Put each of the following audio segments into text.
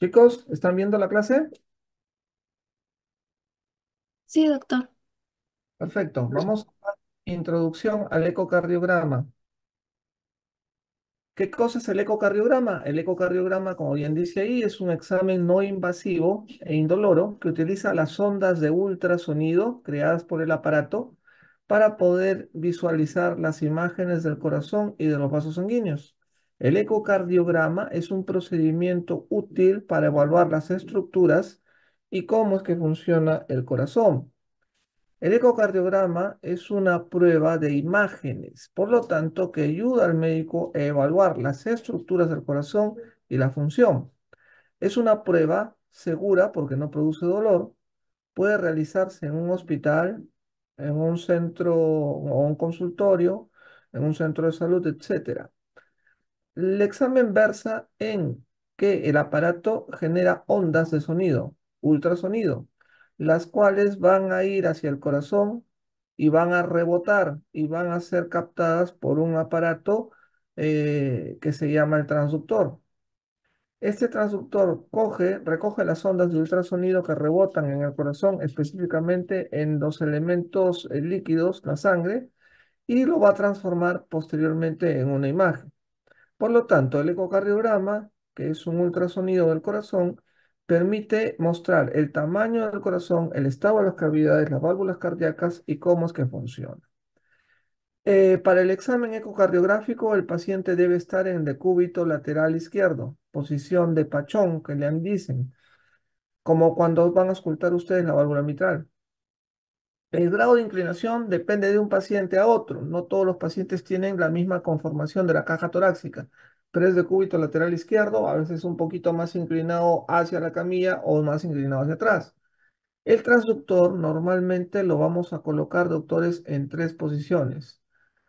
Chicos, ¿están viendo la clase? Sí, doctor. Perfecto. Vamos a introducción al ecocardiograma. ¿Qué cosa es el ecocardiograma? El ecocardiograma, como bien dice ahí, es un examen no invasivo e indoloro que utiliza las ondas de ultrasonido creadas por el aparato para poder visualizar las imágenes del corazón y de los vasos sanguíneos. El ecocardiograma es un procedimiento útil para evaluar las estructuras y cómo es que funciona el corazón. El ecocardiograma es una prueba de imágenes, por lo tanto, que ayuda al médico a evaluar las estructuras del corazón y la función. Es una prueba segura porque no produce dolor, puede realizarse en un hospital, en un centro o un consultorio, en un centro de salud, etcétera. El examen versa en que el aparato genera ondas de sonido, ultrasonido, las cuales van a ir hacia el corazón y van a rebotar y van a ser captadas por un aparato que se llama el transductor. Este transductor recoge las ondas de ultrasonido que rebotan en el corazón, específicamente en los elementos líquidos, la sangre, y lo va a transformar posteriormente en una imagen. Por lo tanto, el ecocardiograma, que es un ultrasonido del corazón, permite mostrar el tamaño del corazón, el estado de las cavidades, las válvulas cardíacas y cómo es que funciona. Para el examen ecocardiográfico, el paciente debe estar en decúbito lateral izquierdo, posición de pachón, que le dicen, como cuando van a auscultar ustedes la válvula mitral. El grado de inclinación depende de un paciente a otro. No todos los pacientes tienen la misma conformación de la caja torácica, pero es de cúbito lateral izquierdo, a veces un poquito más inclinado hacia la camilla o más inclinado hacia atrás. El transductor normalmente lo vamos a colocar, doctores, en tres posiciones.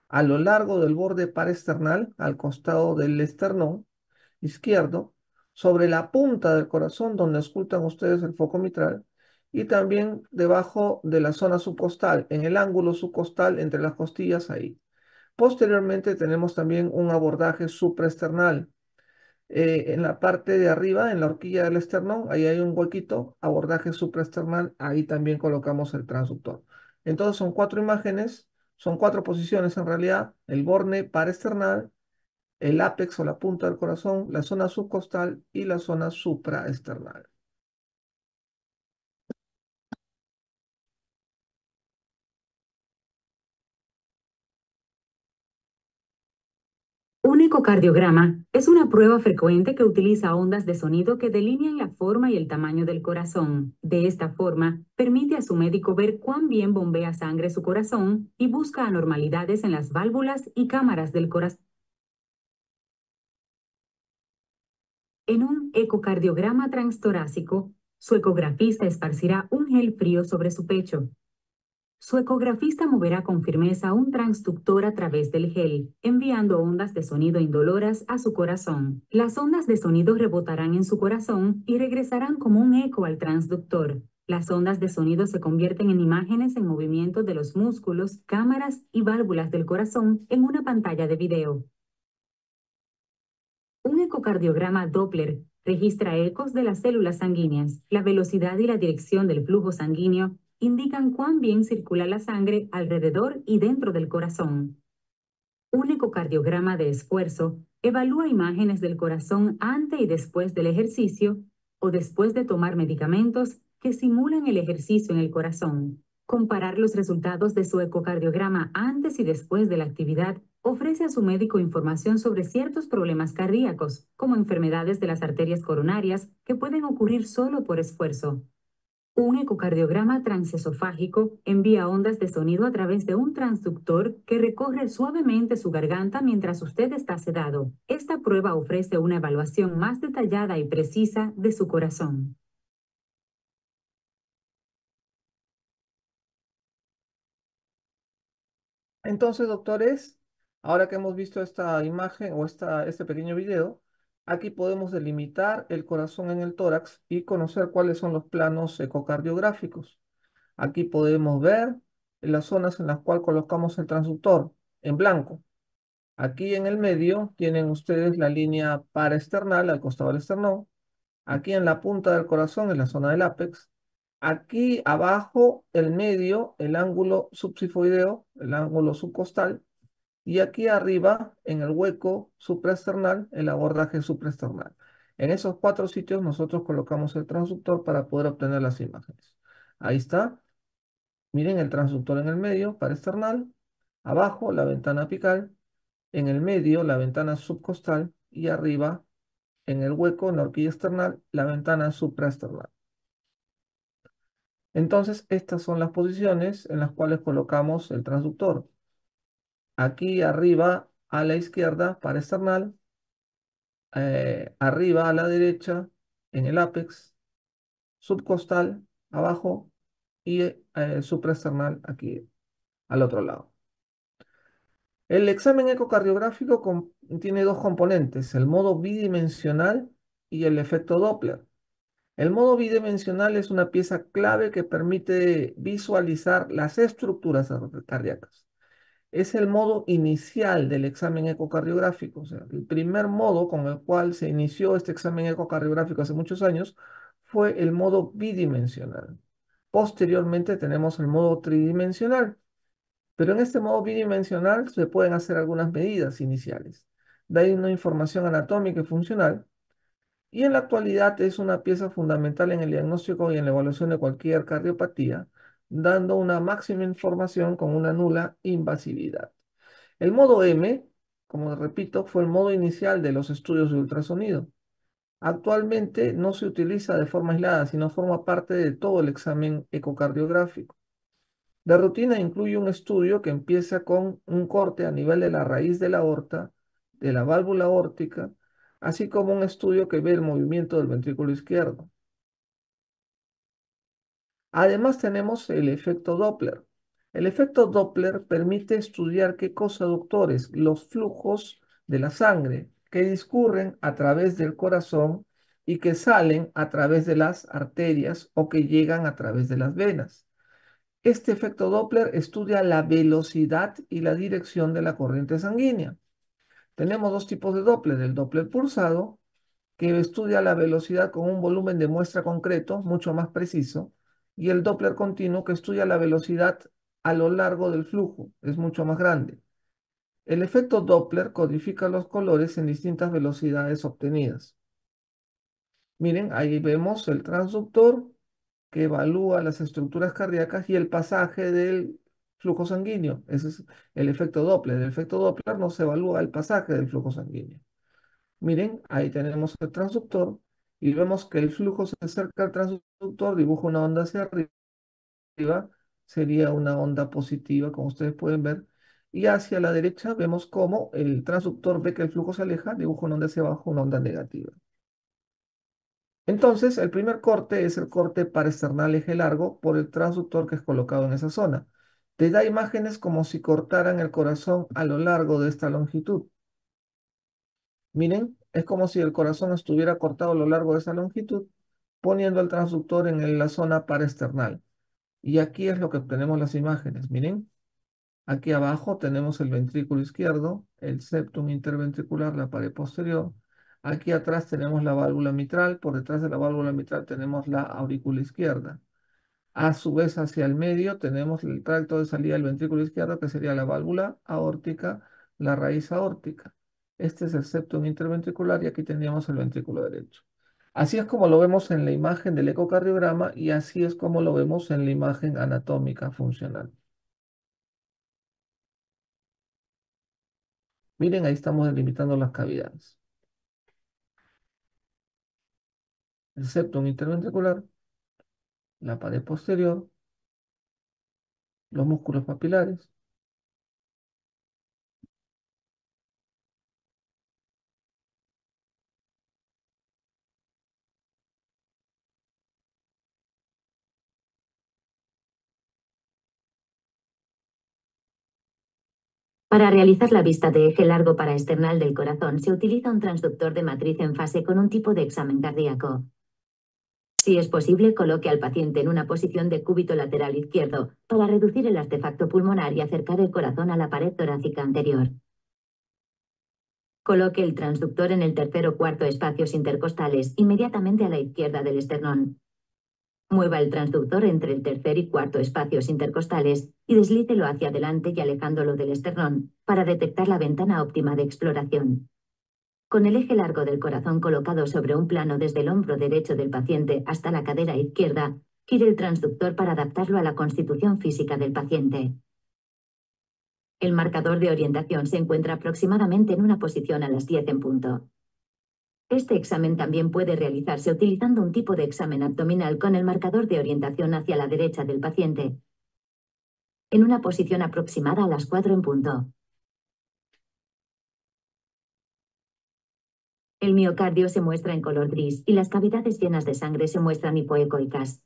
A lo largo del borde parasternal, al costado del esternón izquierdo, sobre la punta del corazón donde escuchan ustedes el foco mitral, y también debajo de la zona subcostal, en el ángulo subcostal entre las costillas ahí. Posteriormente tenemos también un abordaje supraesternal. En la parte de arriba, en la horquilla del esternón, ahí hay un huequito, abordaje supraesternal, ahí también colocamos el transductor. Entonces son cuatro imágenes, son cuatro posiciones en realidad, el borne paraesternal, el ápex o la punta del corazón, la zona subcostal y la zona supraesternal. Un ecocardiograma es una prueba frecuente que utiliza ondas de sonido que delinean la forma y el tamaño del corazón. De esta forma, permite a su médico ver cuán bien bombea sangre su corazón y busca anormalidades en las válvulas y cámaras del corazón. En un ecocardiograma transtorácico, su ecografista esparcirá un gel frío sobre su pecho. Su ecografista moverá con firmeza un transductor a través del gel, enviando ondas de sonido indoloras a su corazón. Las ondas de sonido rebotarán en su corazón y regresarán como un eco al transductor. Las ondas de sonido se convierten en imágenes en movimiento de los músculos, cámaras y válvulas del corazón en una pantalla de video. Un ecocardiograma Doppler registra ecos de las células sanguíneas. La velocidad y la dirección del flujo sanguíneo indican cuán bien circula la sangre alrededor y dentro del corazón. Un ecocardiograma de esfuerzo evalúa imágenes del corazón antes y después del ejercicio o después de tomar medicamentos que simulan el ejercicio en el corazón. Comparar los resultados de su ecocardiograma antes y después de la actividad ofrece a su médico información sobre ciertos problemas cardíacos, como enfermedades de las arterias coronarias que pueden ocurrir solo por esfuerzo. Un ecocardiograma transesofágico envía ondas de sonido a través de un transductor que recorre suavemente su garganta mientras usted está sedado. Esta prueba ofrece una evaluación más detallada y precisa de su corazón. Entonces, doctores, ahora que hemos visto esta imagen o este pequeño video, aquí podemos delimitar el corazón en el tórax y conocer cuáles son los planos ecocardiográficos. Aquí podemos ver las zonas en las cuales colocamos el transductor en blanco. Aquí en el medio tienen ustedes la línea paraesternal al costado del esternón. Aquí en la punta del corazón, en la zona del ápex. Aquí abajo, el medio, el ángulo subsifoideo, el ángulo subcostal. Y aquí arriba, en el hueco supraesternal, el abordaje supraesternal. En esos 4 sitios nosotros colocamos el transductor para poder obtener las imágenes. Ahí está. Miren el transductor en el medio, paraesternal. Abajo, la ventana apical. En el medio, la ventana subcostal. Y arriba, en el hueco, en la horquilla external, la ventana supraesternal. Entonces, estas son las posiciones en las cuales colocamos el transductor. Aquí arriba, a la izquierda, paraesternal. Arriba a la derecha, en el ápex, subcostal, abajo, y supraesternal aquí al otro lado. El examen ecocardiográfico tiene 2 componentes, el modo bidimensional y el efecto Doppler. El modo bidimensional es una pieza clave que permite visualizar las estructuras cardíacas. Es el modo inicial del examen ecocardiográfico, o sea, el primer modo con el cual se inició este examen ecocardiográfico hace muchos años fue el modo bidimensional. Posteriormente tenemos el modo tridimensional, pero en este modo bidimensional se pueden hacer algunas medidas iniciales. De ahí una información anatómica y funcional, y en la actualidad es una pieza fundamental en el diagnóstico y en la evaluación de cualquier cardiopatía, dando una máxima información con una nula invasividad. El modo M, como repito, fue el modo inicial de los estudios de ultrasonido. Actualmente no se utiliza de forma aislada, sino forma parte de todo el examen ecocardiográfico. De rutina incluye un estudio que empieza con un corte a nivel de la raíz de la aorta, de la válvula aórtica, así como un estudio que ve el movimiento del ventrículo izquierdo. Además tenemos el efecto Doppler. El efecto Doppler permite estudiar qué coaductores, los flujos de la sangre que discurren a través del corazón y que salen a través de las arterias o que llegan a través de las venas. Este efecto Doppler estudia la velocidad y la dirección de la corriente sanguínea. Tenemos 2 tipos de Doppler, el Doppler pulsado, que estudia la velocidad con un volumen de muestra concreto, mucho más preciso, y el Doppler continuo, que estudia la velocidad a lo largo del flujo, es mucho más grande. El efecto Doppler codifica los colores en distintas velocidades obtenidas. Miren, ahí vemos el transductor que evalúa las estructuras cardíacas y el pasaje del flujo sanguíneo. Ese es el efecto Doppler. El efecto Doppler nos evalúa el pasaje del flujo sanguíneo. Miren, ahí tenemos el transductor y vemos que el flujo se acerca al transductor, dibuja una onda hacia arriba, sería una onda positiva, como ustedes pueden ver, y hacia la derecha vemos cómo el transductor ve que el flujo se aleja, dibuja una onda hacia abajo, una onda negativa. Entonces, el primer corte es el corte paraesternal eje largo por el transductor que es colocado en esa zona. Te da imágenes como si cortaran el corazón a lo largo de esta longitud. Miren, es como si el corazón estuviera cortado a lo largo de esa longitud, poniendo el transductor en la zona paraesternal. Y aquí es lo que obtenemos las imágenes. Miren, aquí abajo tenemos el ventrículo izquierdo, el septum interventricular, la pared posterior. Aquí atrás tenemos la válvula mitral, por detrás de la válvula mitral tenemos la aurícula izquierda. A su vez, hacia el medio tenemos el tracto de salida del ventrículo izquierdo, que sería la válvula aórtica, la raíz aórtica. Este es el septum interventricular y aquí tendríamos el ventrículo derecho. Así es como lo vemos en la imagen del ecocardiograma y así es como lo vemos en la imagen anatómica funcional. Miren, ahí estamos delimitando las cavidades. El septum interventricular, la pared posterior, los músculos papilares. Para realizar la vista de eje largo paraesternal del corazón se utiliza un transductor de matriz en fase con un tipo de examen cardíaco. Si es posible, coloque al paciente en una posición de cúbito lateral izquierdo para reducir el artefacto pulmonar y acercar el corazón a la pared torácica anterior. Coloque el transductor en el tercer o cuarto espacios intercostales, inmediatamente a la izquierda del esternón. Mueva el transductor entre el tercer y cuarto espacios intercostales y deslícelo hacia adelante y alejándolo del esternón para detectar la ventana óptima de exploración. Con el eje largo del corazón colocado sobre un plano desde el hombro derecho del paciente hasta la cadera izquierda, gire el transductor para adaptarlo a la constitución física del paciente. El marcador de orientación se encuentra aproximadamente en una posición a las 10 en punto. Este examen también puede realizarse utilizando un tipo de examen abdominal con el marcador de orientación hacia la derecha del paciente, en una posición aproximada a las 4 en punto. El miocardio se muestra en color gris y las cavidades llenas de sangre se muestran hipoecoicas.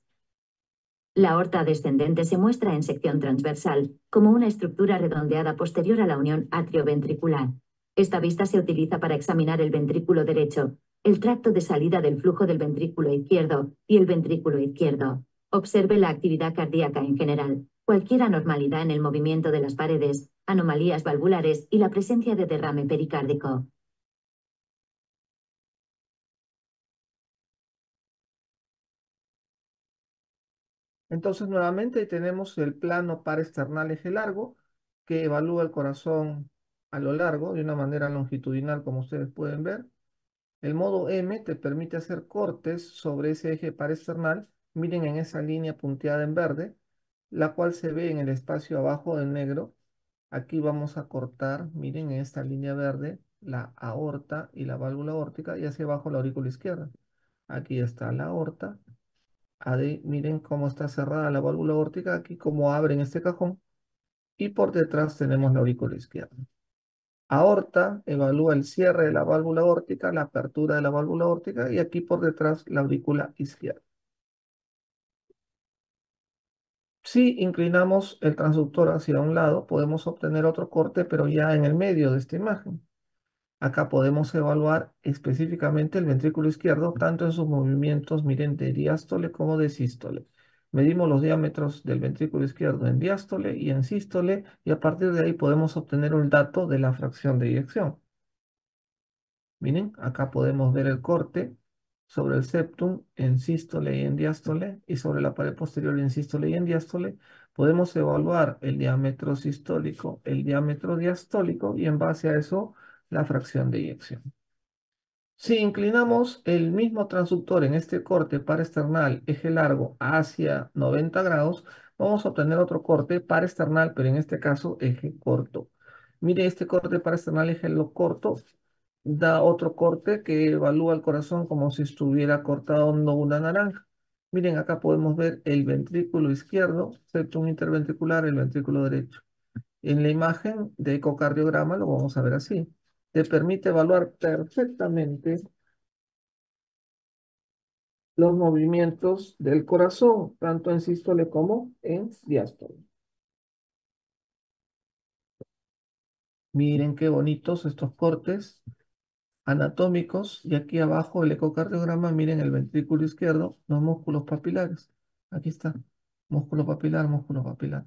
La aorta descendente se muestra en sección transversal, como una estructura redondeada posterior a la unión atrioventricular. Esta vista se utiliza para examinar el ventrículo derecho, el tracto de salida del flujo del ventrículo izquierdo y el ventrículo izquierdo. Observe la actividad cardíaca en general, cualquier anormalidad en el movimiento de las paredes, anomalías valvulares y la presencia de derrame pericárdico. Entonces, nuevamente tenemos el plano paresternal eje largo, que evalúa el corazón a lo largo de una manera longitudinal, como ustedes pueden ver. El modo M te permite hacer cortes sobre ese eje paresternal. Miren en esa línea punteada en verde, la cual se ve en el espacio abajo en negro. Aquí vamos a cortar, miren en esta línea verde, la aorta y la válvula aórtica y hacia abajo la aurícula izquierda. Aquí está la aorta. Ahí, miren cómo está cerrada la válvula aórtica, aquí cómo abre en este cajón. Y por detrás tenemos la aurícula izquierda. Aorta evalúa el cierre de la válvula aórtica, la apertura de la válvula aórtica y aquí por detrás la aurícula izquierda. Si inclinamos el transductor hacia un lado, podemos obtener otro corte, pero ya en el medio de esta imagen. Acá podemos evaluar específicamente el ventrículo izquierdo, tanto en sus movimientos, miren, de diástole como de sístole. Medimos los diámetros del ventrículo izquierdo en diástole y en sístole, y a partir de ahí podemos obtener un dato de la fracción de eyección. Miren, acá podemos ver el corte sobre el septum en sístole y en diástole, y sobre la pared posterior en sístole y en diástole. Podemos evaluar el diámetro sistólico, el diámetro diastólico, y en base a eso, la fracción de eyección. Si inclinamos el mismo transductor en este corte paresternal eje largo hacia 90 grados, vamos a obtener otro corte paresternal, pero en este caso eje corto. Mire, este corte paresternal eje corto da otro corte que evalúa el corazón como si estuviera cortando una naranja. Miren, acá podemos ver el ventrículo izquierdo, septum interventricular, el ventrículo derecho. En la imagen de ecocardiograma lo vamos a ver así. Te permite evaluar perfectamente los movimientos del corazón, tanto en sístole como en diástole. Miren qué bonitos estos cortes anatómicos. Y aquí abajo el ecocardiograma, miren el ventrículo izquierdo, los músculos papilares. Aquí está, músculo papilar, músculo papilar.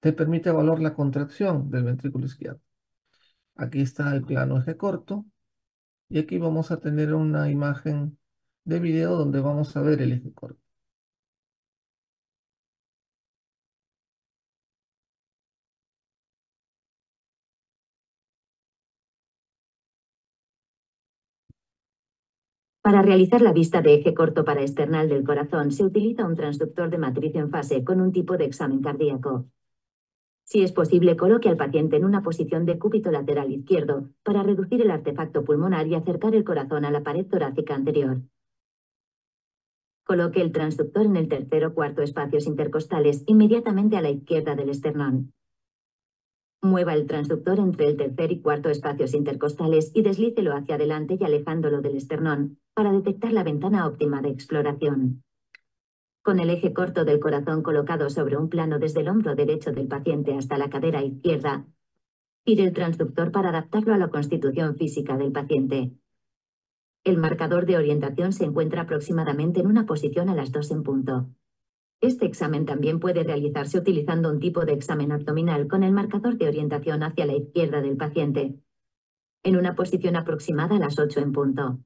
Te permite evaluar la contracción del ventrículo izquierdo. Aquí está el plano eje corto. Y aquí vamos a tener una imagen de video donde vamos a ver el eje corto. Para realizar la vista de eje corto paraesternal del corazón se utiliza un transductor de matriz en fase con un tipo de examen cardíaco. Si es posible, coloque al paciente en una posición de cúbito lateral izquierdo para reducir el artefacto pulmonar y acercar el corazón a la pared torácica anterior. Coloque el transductor en el tercer o cuarto espacios intercostales inmediatamente a la izquierda del esternón. Mueva el transductor entre el tercer y cuarto espacios intercostales y deslícelo hacia adelante y alejándolo del esternón para detectar la ventana óptima de exploración. Con el eje corto del corazón colocado sobre un plano desde el hombro derecho del paciente hasta la cadera izquierda, gire el transductor para adaptarlo a la constitución física del paciente. El marcador de orientación se encuentra aproximadamente en una posición a las 2 en punto. Este examen también puede realizarse utilizando un tipo de examen abdominal con el marcador de orientación hacia la izquierda del paciente, en una posición aproximada a las 8 en punto.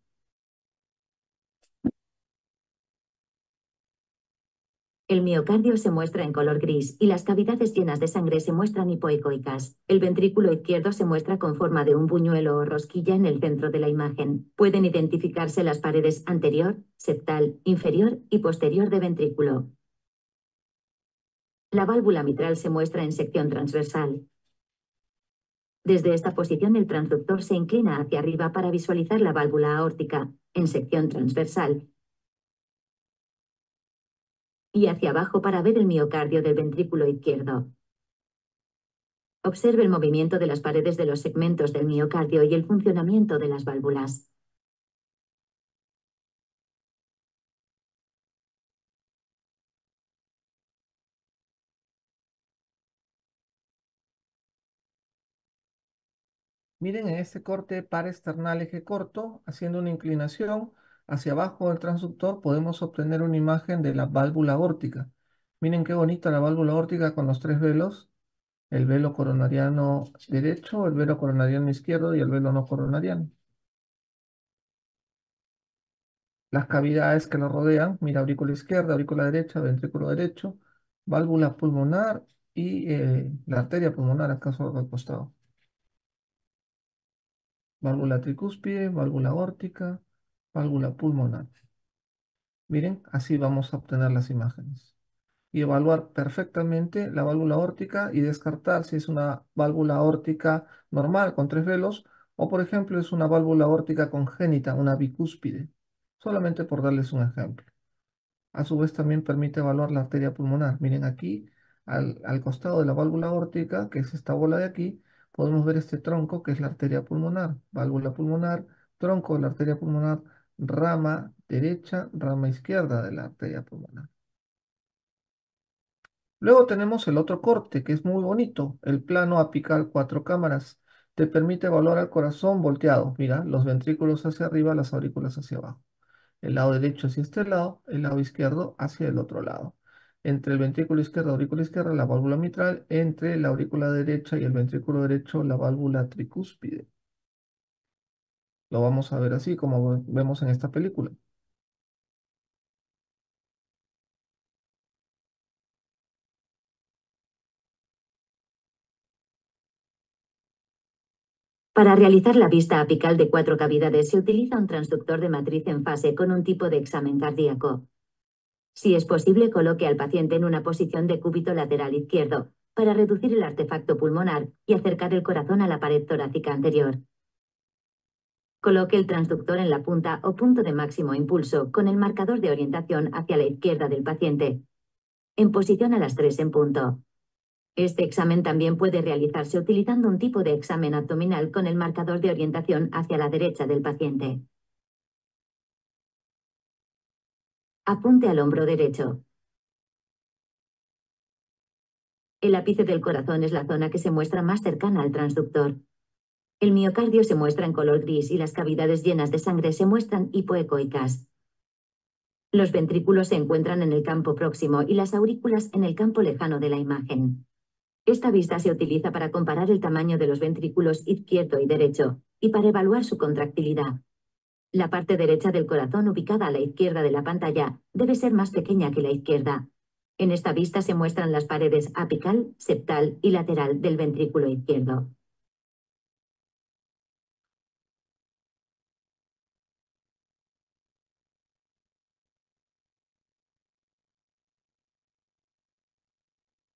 El miocardio se muestra en color gris y las cavidades llenas de sangre se muestran hipoecoicas. El ventrículo izquierdo se muestra con forma de un buñuelo o rosquilla en el centro de la imagen. Pueden identificarse las paredes anterior, septal, inferior y posterior de ventrículo. La válvula mitral se muestra en sección transversal. Desde esta posición el transductor se inclina hacia arriba para visualizar la válvula aórtica en sección transversal y hacia abajo para ver el miocardio del ventrículo izquierdo. Observe el movimiento de las paredes de los segmentos del miocardio y el funcionamiento de las válvulas. Miren en este corte paresternal eje corto, haciendo una inclinación hacia abajo del transductor, podemos obtener una imagen de la válvula aórtica. Miren qué bonita la válvula aórtica con los tres velos, el velo coronariano derecho, el velo coronariano izquierdo y el velo no coronariano. Las cavidades que lo rodean, mira, aurícula izquierda, aurícula derecha, ventrículo derecho, válvula pulmonar y la arteria pulmonar acá sobre el costado. Válvula tricúspide, válvula aórtica, válvula pulmonar. Miren, así vamos a obtener las imágenes. Y evaluar perfectamente la válvula aórtica y descartar si es una válvula aórtica normal con tres velos o, por ejemplo, es una válvula aórtica congénita, una bicúspide. Solamente por darles un ejemplo. A su vez también permite evaluar la arteria pulmonar. Miren aquí, al costado de la válvula aórtica, que es esta bola de aquí, podemos ver este tronco que es la arteria pulmonar. Válvula pulmonar, tronco de la arteria pulmonar, rama derecha, rama izquierda de la arteria pulmonar. Luego tenemos el otro corte, que es muy bonito, el plano apical cuatro cámaras. Te permite evaluar al corazón volteado. Mira, los ventrículos hacia arriba, las aurículas hacia abajo. El lado derecho hacia este lado, el lado izquierdo hacia el otro lado. Entre el ventrículo izquierdo y aurícula izquierda, la válvula mitral. Entre la aurícula derecha y el ventrículo derecho, la válvula tricúspide. Lo vamos a ver así como vemos en esta película. Para realizar la vista apical de 4 cavidades se utiliza un transductor de matriz en fase con un tipo de examen cardíaco. Si es posible, coloque al paciente en una posición de cúbito lateral izquierdo para reducir el artefacto pulmonar y acercar el corazón a la pared torácica anterior. Coloque el transductor en la punta o punto de máximo impulso con el marcador de orientación hacia la izquierda del paciente, en posición a las 3 en punto. Este examen también puede realizarse utilizando un tipo de examen abdominal con el marcador de orientación hacia la derecha del paciente. Apunte al hombro derecho. El ápice del corazón es la zona que se muestra más cercana al transductor. El miocardio se muestra en color gris y las cavidades llenas de sangre se muestran hipoecoicas. Los ventrículos se encuentran en el campo próximo y las aurículas en el campo lejano de la imagen. Esta vista se utiliza para comparar el tamaño de los ventrículos izquierdo y derecho y para evaluar su contractilidad. La parte derecha del corazón ubicada a la izquierda de la pantalla debe ser más pequeña que la izquierda. En esta vista se muestran las paredes apical, septal y lateral del ventrículo izquierdo.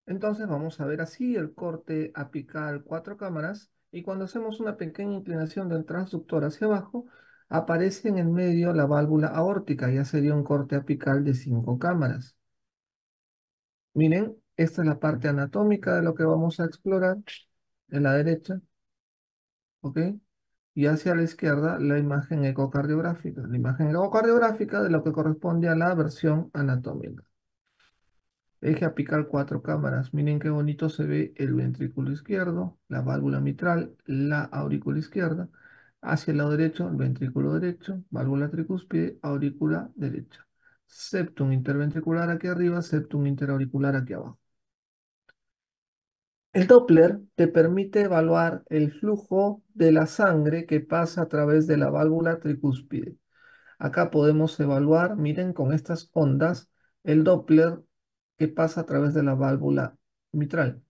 Entonces vamos a ver así el corte apical cuatro cámaras y cuando hacemos una pequeña inclinación del transductor hacia abajo, aparece en el medio la válvula aórtica, ya sería un corte apical de 5 cámaras. Miren, esta es la parte anatómica de lo que vamos a explorar en la derecha, ¿ok? Y hacia la izquierda la imagen ecocardiográfica, la imagen ecocardiográfica de lo que corresponde a la versión anatómica. Eje apical cuatro cámaras. Miren qué bonito se ve el ventrículo izquierdo, la válvula mitral, la aurícula izquierda. Hacia el lado derecho, el ventrículo derecho, válvula tricúspide, aurícula derecha. Septum interventricular aquí arriba, septum interauricular aquí abajo. El Doppler te permite evaluar el flujo de la sangre que pasa a través de la válvula tricúspide. Acá podemos evaluar, miren, con estas ondas, el Doppler que pasa a través de la válvula mitral.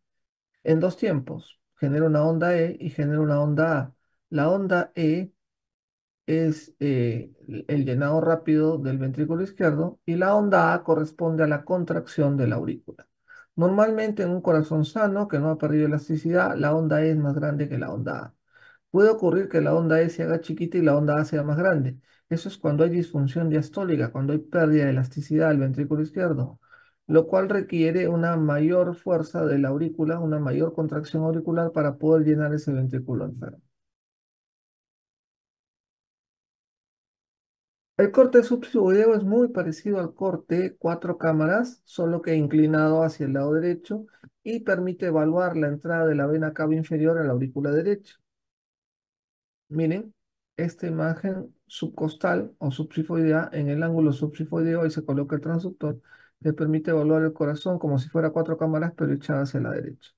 En dos tiempos, genera una onda E y genera una onda A. La onda E es el llenado rápido del ventrículo izquierdo y la onda A corresponde a la contracción de la aurícula. Normalmente en un corazón sano que no ha perdido elasticidad, la onda E es más grande que la onda A. Puede ocurrir que la onda E se haga chiquita y la onda A sea más grande. Eso es cuando hay disfunción diastólica, cuando hay pérdida de elasticidad del ventrículo izquierdo, lo cual requiere una mayor fuerza de la aurícula, una mayor contracción auricular para poder llenar ese ventrículo enfermo. El corte subclivoideo es muy parecido al corte cuatro cámaras, solo que inclinado hacia el lado derecho y permite evaluar la entrada de la vena cava inferior a la aurícula derecha. Miren, esta imagen subcostal o subxifoidea, en el ángulo subxifoideo ahí se coloca el transductor, que permite evaluar el corazón como si fuera cuatro cámaras, pero echada hacia la derecha.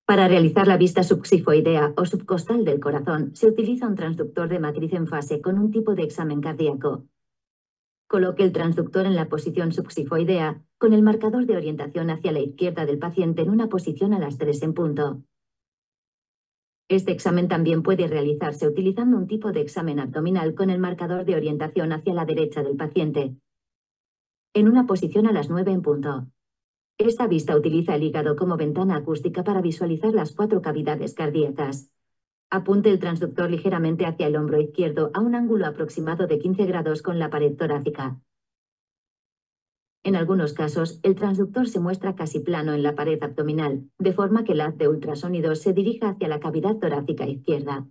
Para realizar la vista subxifoidea o subcostal del corazón, se utiliza un transductor de matriz en fase con un tipo de examen cardíaco. Coloque el transductor en la posición subxifoidea, con el marcador de orientación hacia la izquierda del paciente en una posición a las 3 en punto. Este examen también puede realizarse utilizando un tipo de examen abdominal con el marcador de orientación hacia la derecha del paciente, en una posición a las 9 en punto. Esta vista utiliza el hígado como ventana acústica para visualizar las 4 cavidades cardíacas. Apunte el transductor ligeramente hacia el hombro izquierdo a un ángulo aproximado de 15 grados con la pared torácica. En algunos casos, el transductor se muestra casi plano en la pared abdominal, de forma que el haz de ultrasonido se dirija hacia la cavidad torácica izquierda.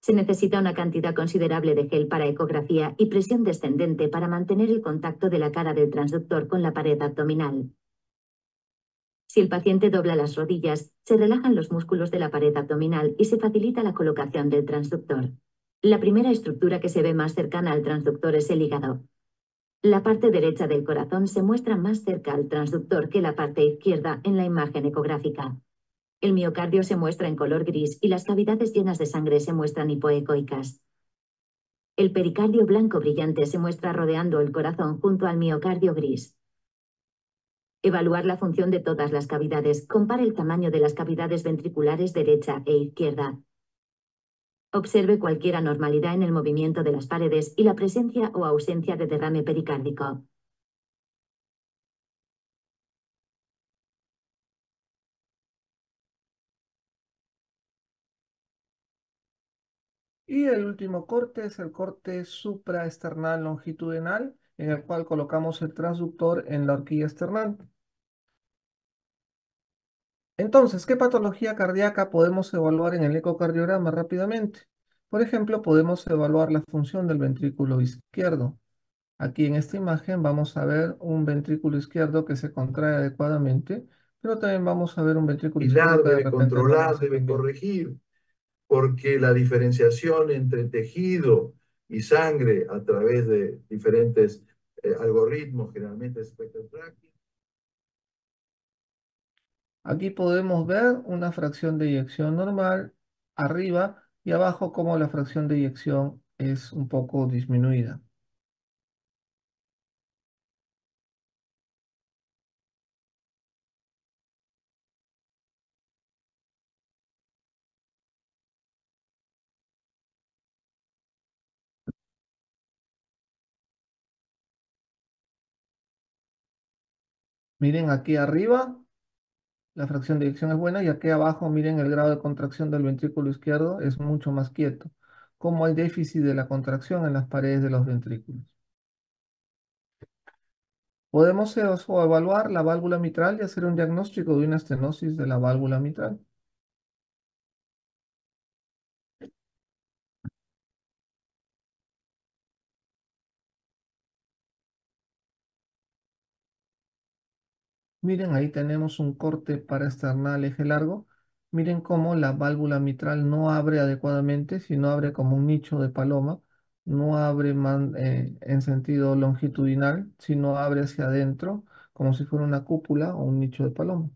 Se necesita una cantidad considerable de gel para ecografía y presión descendente para mantener el contacto de la cara del transductor con la pared abdominal. Si el paciente dobla las rodillas, se relajan los músculos de la pared abdominal y se facilita la colocación del transductor. La primera estructura que se ve más cercana al transductor es el hígado. La parte derecha del corazón se muestra más cerca al transductor que la parte izquierda en la imagen ecográfica. El miocardio se muestra en color gris y las cavidades llenas de sangre se muestran hipoecoicas. El pericardio blanco brillante se muestra rodeando el corazón junto al miocardio gris. Evaluar la función de todas las cavidades. Compare el tamaño de las cavidades ventriculares derecha e izquierda. Observe cualquier anormalidad en el movimiento de las paredes y la presencia o ausencia de derrame pericárdico. Y el último corte es el corte supraesternal longitudinal, en el cual colocamos el transductor en la horquilla esternal. Entonces, ¿qué patología cardíaca podemos evaluar en el ecocardiograma rápidamente? Por ejemplo, podemos evaluar la función del ventrículo izquierdo. Aquí en esta imagen vamos a ver un ventrículo izquierdo que se contrae adecuadamente, pero también vamos a ver un ventrículo izquierdo que de Debe repente no lo controlar, hace debe tan bien. corregir, porque la diferenciación entre tejido y sangre a través de diferentes algoritmos, generalmente spectral tracking. Aquí podemos ver una fracción de eyección normal arriba y abajo como la fracción de eyección es un poco disminuida. Miren aquí arriba, la fracción de eyección es buena y aquí abajo miren el grado de contracción del ventrículo izquierdo es mucho más quieto, como hay déficit de la contracción en las paredes de los ventrículos. Podemos evaluar la válvula mitral y hacer un diagnóstico de una estenosis de la válvula mitral. Miren, ahí tenemos un corte parasternal eje largo. Miren cómo la válvula mitral no abre adecuadamente, sino abre como un nicho de paloma. No abre en sentido longitudinal, sino abre hacia adentro, como si fuera una cúpula o un nicho de paloma.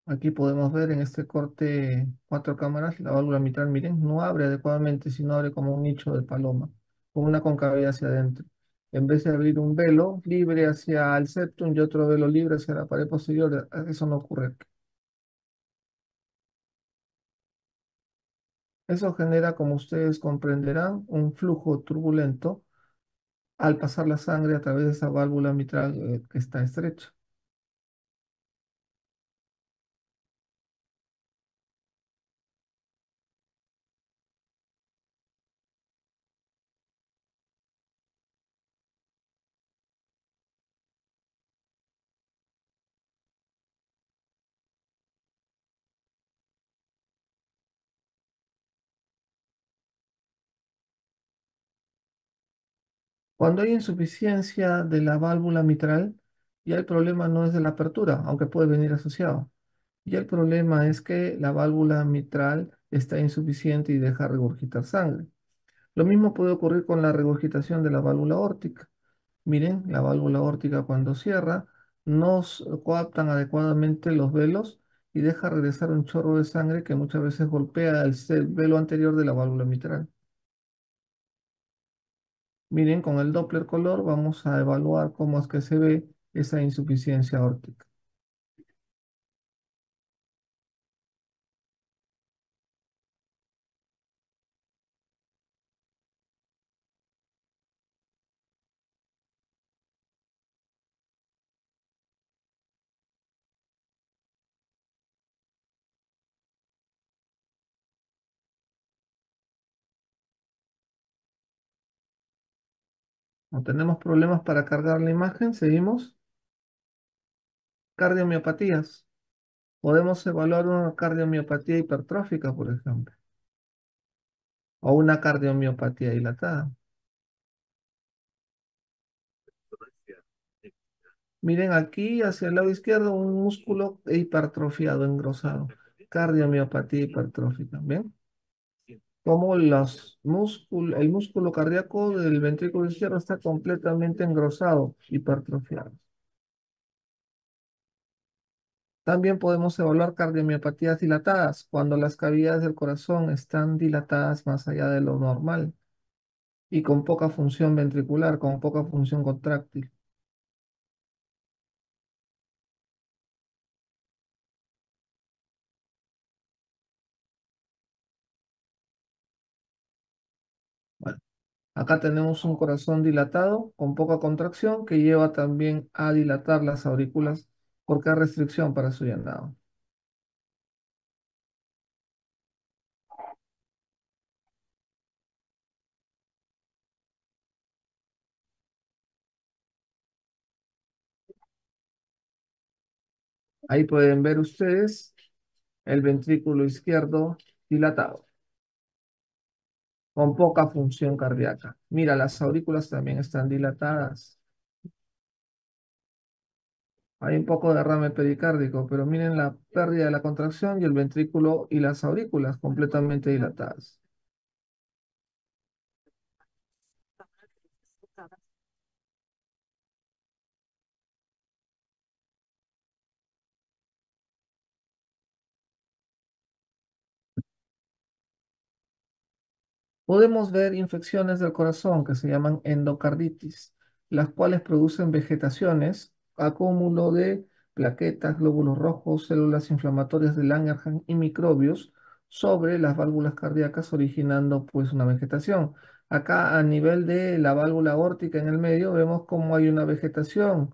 Aquí podemos ver en este corte cuatro cámaras, la válvula mitral, miren, no abre adecuadamente, sino abre como un nicho de paloma, con una concavidad hacia adentro. En vez de abrir un velo libre hacia el septum y otro velo libre hacia la pared posterior, eso no ocurre aquí. Eso genera, como ustedes comprenderán, un flujo turbulento al pasar la sangre a través de esa válvula mitral que está estrecha. Cuando hay insuficiencia de la válvula mitral, ya el problema no es de la apertura, aunque puede venir asociado. Y el problema es que la válvula mitral está insuficiente y deja regurgitar sangre. Lo mismo puede ocurrir con la regurgitación de la válvula aórtica. Miren, la válvula aórtica cuando cierra, no coaptan adecuadamente los velos y deja regresar un chorro de sangre que muchas veces golpea el velo anterior de la válvula mitral. Miren, con el Doppler color vamos a evaluar cómo es que se ve esa insuficiencia aórtica. No tenemos problemas para cargar la imagen, seguimos. Cardiomiopatías. Podemos evaluar una cardiomiopatía hipertrófica, por ejemplo, o una cardiomiopatía dilatada. Miren aquí hacia el lado izquierdo un músculo hipertrofiado, engrosado. Cardiomiopatía hipertrófica. ¿Ven? Como el músculo cardíaco del ventrículo izquierdo está completamente engrosado, hipertrofiado. También podemos evaluar cardiomiopatías dilatadas, cuando las cavidades del corazón están dilatadas más allá de lo normal y con poca función ventricular, con poca función contráctil. Bueno, acá tenemos un corazón dilatado con poca contracción que lleva también a dilatar las aurículas porque hay restricción para su llenado. Ahí pueden ver ustedes el ventrículo izquierdo dilatado, con poca función cardíaca. Mira, las aurículas también están dilatadas. Hay un poco de derrame pericárdico, pero miren la pérdida de la contracción y el ventrículo y las aurículas completamente dilatadas. Podemos ver infecciones del corazón que se llaman endocarditis, las cuales producen vegetaciones, acúmulo de plaquetas, glóbulos rojos, células inflamatorias de Langerhans y microbios sobre las válvulas cardíacas, originando pues una vegetación. Acá a nivel de la válvula aórtica en el medio vemos cómo hay una vegetación,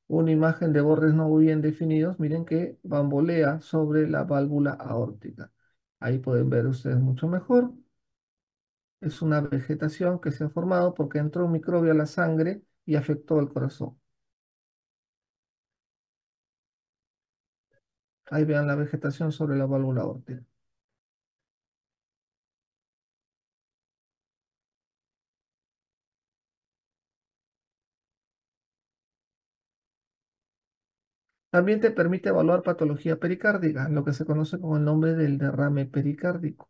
una imagen de bordes no bien definidos, miren que bambolea sobre la válvula aórtica. Ahí pueden ver ustedes mucho mejor. Es una vegetación que se ha formado porque entró un microbio a la sangre y afectó al corazón. Ahí vean la vegetación sobre la válvula aórtica. También te permite evaluar patología pericárdica, lo que se conoce con el nombre del derrame pericárdico.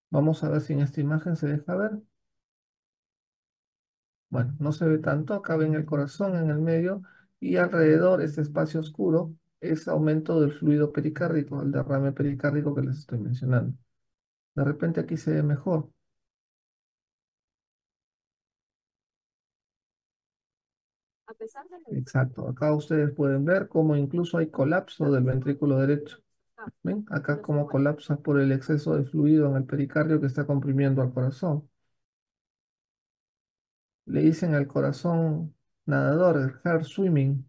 Vamos a ver si en esta imagen se deja ver. Bueno, no se ve tanto, acá ven el corazón en el medio y alrededor este espacio oscuro es aumento del fluido pericárdico, el derrame pericárdico que les estoy mencionando. De repente aquí se ve mejor. Exacto, acá ustedes pueden ver cómo incluso hay colapso del ventrículo derecho. ¿Ven? Acá cómo colapsa por el exceso de fluido en el pericardio que está comprimiendo al corazón. Le dicen al corazón nadador, el heart swimming,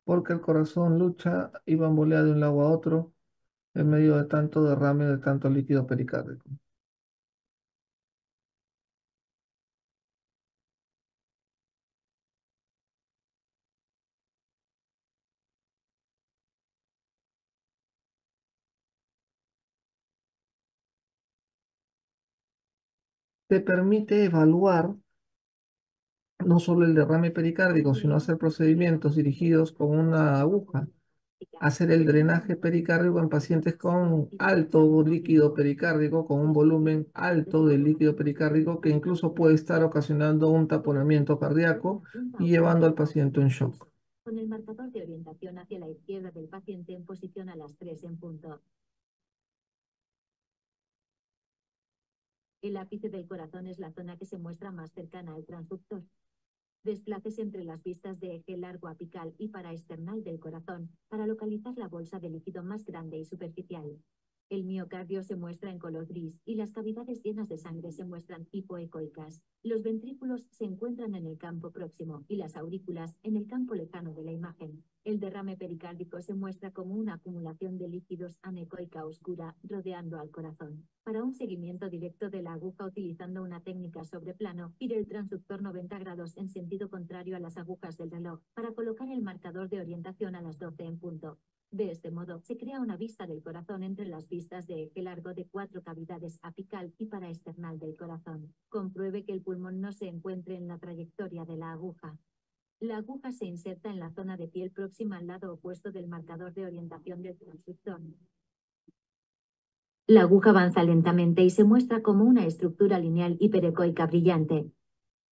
porque el corazón lucha y bambolea de un lado a otro en medio de tanto derrame de tanto líquido pericárdico. Te permite evaluar no solo el derrame pericárdico, sino hacer procedimientos dirigidos con una aguja, hacer el drenaje pericárdico en pacientes con alto líquido pericárdico, con un volumen alto de líquido pericárdico que incluso puede estar ocasionando un taponamiento cardíaco y llevando al paciente en shock. Con el marcador de orientación hacia la izquierda del paciente en posición a las 3 en punto. El ápice del corazón es la zona que se muestra más cercana al transductor. Desplaces entre las vistas de eje largo apical y paraesternal del corazón para localizar la bolsa de líquido más grande y superficial. El miocardio se muestra en color gris y las cavidades llenas de sangre se muestran hipoecoicas. Los ventrículos se encuentran en el campo próximo y las aurículas en el campo lejano de la imagen. El derrame pericárdico se muestra como una acumulación de líquidos anecoica oscura rodeando al corazón. Para un seguimiento directo de la aguja utilizando una técnica sobre plano, gire el transductor 90 grados en sentido contrario a las agujas del reloj para colocar el marcador de orientación a las 12 en punto. De este modo, se crea una vista del corazón entre las vistas de eje largo de 4 cavidades apical y paraesternal del corazón. Compruebe que el pulmón no se encuentre en la trayectoria de la aguja. La aguja se inserta en la zona de piel próxima al lado opuesto del marcador de orientación del transductor. La aguja avanza lentamente y se muestra como una estructura lineal hiperecoica brillante.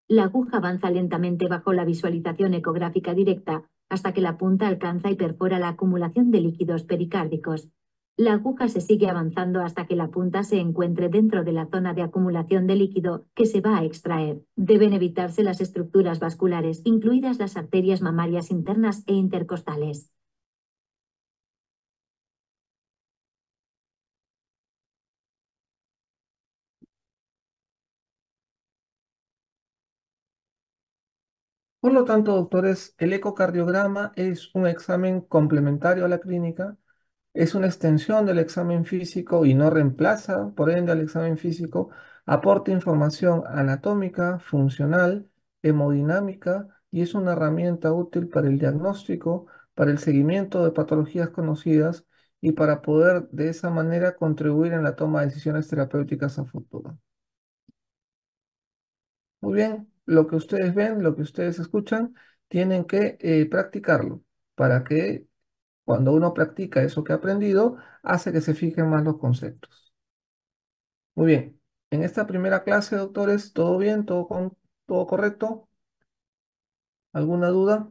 La aguja avanza lentamente bajo la visualización ecográfica directa hasta que la punta alcanza y perfora la acumulación de líquidos pericárdicos. La aguja se sigue avanzando hasta que la punta se encuentre dentro de la zona de acumulación de líquido que se va a extraer. Deben evitarse las estructuras vasculares, incluidas las arterias mamarias internas e intercostales. Por lo tanto, doctores, el ecocardiograma es un examen complementario a la clínica, es una extensión del examen físico y no reemplaza, por ende, al examen físico, aporta información anatómica, funcional, hemodinámica y es una herramienta útil para el diagnóstico, para el seguimiento de patologías conocidas y para poder de esa manera contribuir en la toma de decisiones terapéuticas a futuro. Muy bien, lo que ustedes ven, lo que ustedes escuchan, tienen que practicarlo para que cuando uno practica eso que ha aprendido, hace que se fijen más los conceptos. Muy bien, en esta primera clase, doctores, ¿todo bien? ¿Todo correcto? ¿Alguna duda?